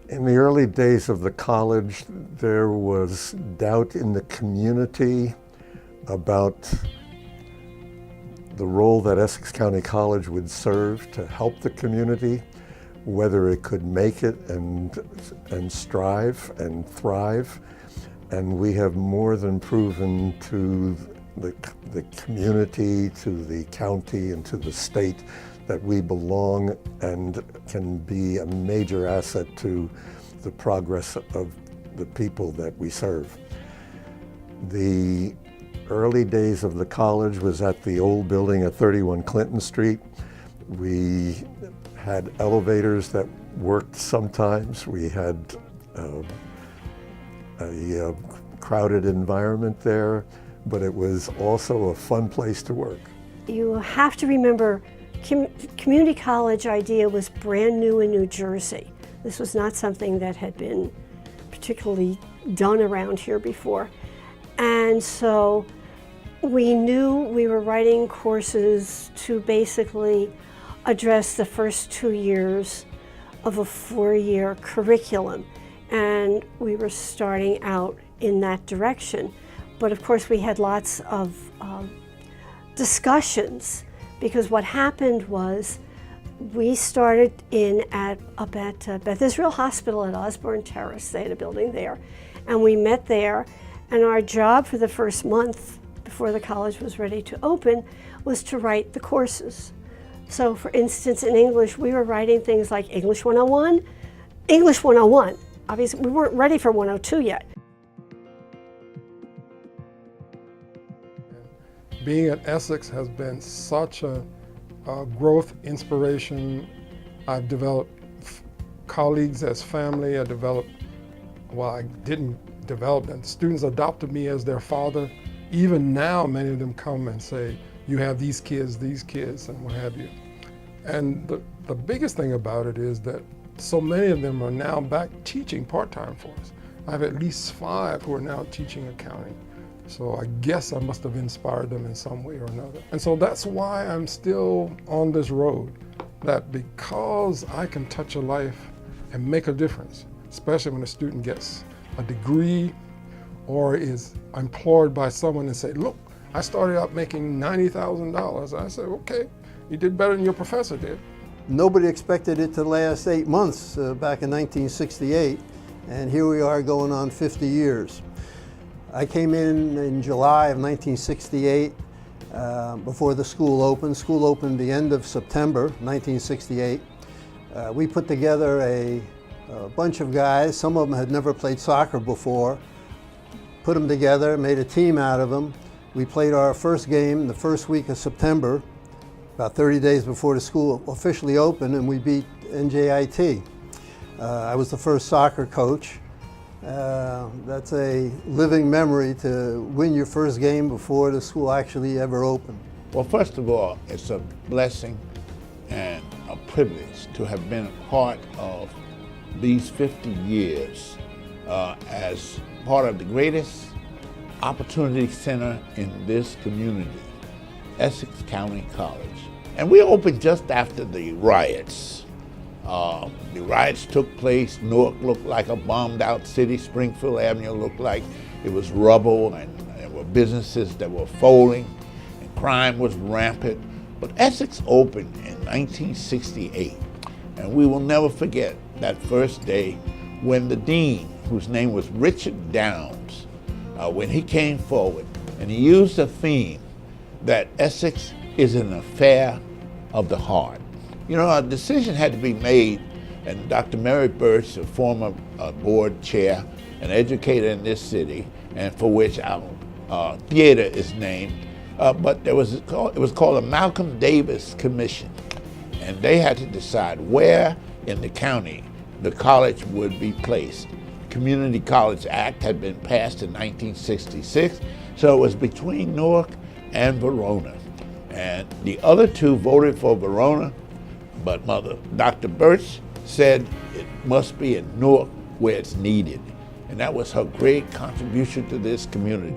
In the early days of the college, there was doubt in the community about the role that Essex County College would serve to help the community, whether it could make it and strive and thrive. And we have more than proven to the community, to the county, and to the state that we belong and can be a major asset to the progress of the people that we serve. The early days of the college was at the old building at 31 Clinton Street. We had elevators that worked sometimes. We had a crowded environment there, but it was also a fun place to work. You have to remember, community college idea was brand new in New Jersey. This was not something that had been particularly done around here before. And so we knew we were writing courses to basically address the first 2 years of a 4-year curriculum. And we were starting out in that direction. But of course we had lots of discussions, because what happened was we started up at Beth Israel Hospital at Osborne Terrace. They had a building there, and we met there, and our job for the first month before the college was ready to open was to write the courses. So for instance, in English, we were writing things like English 101, English 101. Obviously, we weren't ready for 102 yet. Being at Essex has been such a growth inspiration. I've developed colleagues as family. I didn't develop them. Students adopted me as their father. Even now, many of them come and say, you have these kids, and what have you. And the biggest thing about it is that so many of them are now back teaching part-time for us. I have at least 5 who are now teaching accounting. So I guess I must have inspired them in some way or another. And so that's why I'm still on this road, that because I can touch a life and make a difference, especially when a student gets a degree or is employed by someone and say, look, I started out making $90,000. I said, okay, you did better than your professor did. Nobody expected it to last 8 months back in 1968, and here we are going on 50 years. I came in July of 1968 before the school opened. School opened the end of September 1968. We put together a bunch of guys. Some of them had never played soccer before. Put them together, made a team out of them. We played our first game the first week of September, about 30 days before the school officially opened, and we beat NJIT. I was the first soccer coach. That's a living memory, to win your first game before the school actually ever opened. Well, first of all, it's a blessing and a privilege to have been a part of these 50 years as part of the greatest opportunity center in this community, Essex County College. And we opened just after the riots. The riots took place. Newark looked like a bombed out city. Springfield Avenue looked like it was rubble, and there were businesses that were folding, and crime was rampant. But Essex opened in 1968, and we will never forget that first day when the dean, whose name was Richard Downs, when he came forward and he used a theme that Essex is an affair of the heart. You know, a decision had to be made, and Dr. Mary Birch, a former board chair, an educator in this city, and for which our theater is named, but it was called a Malcolm Davis Commission, and they had to decide where in the county the college would be placed. The Community College Act had been passed in 1966, so it was between Newark and Verona, and the other two voted for Verona. But Dr. Birch said it must be in Newark where it's needed. And that was her great contribution to this community.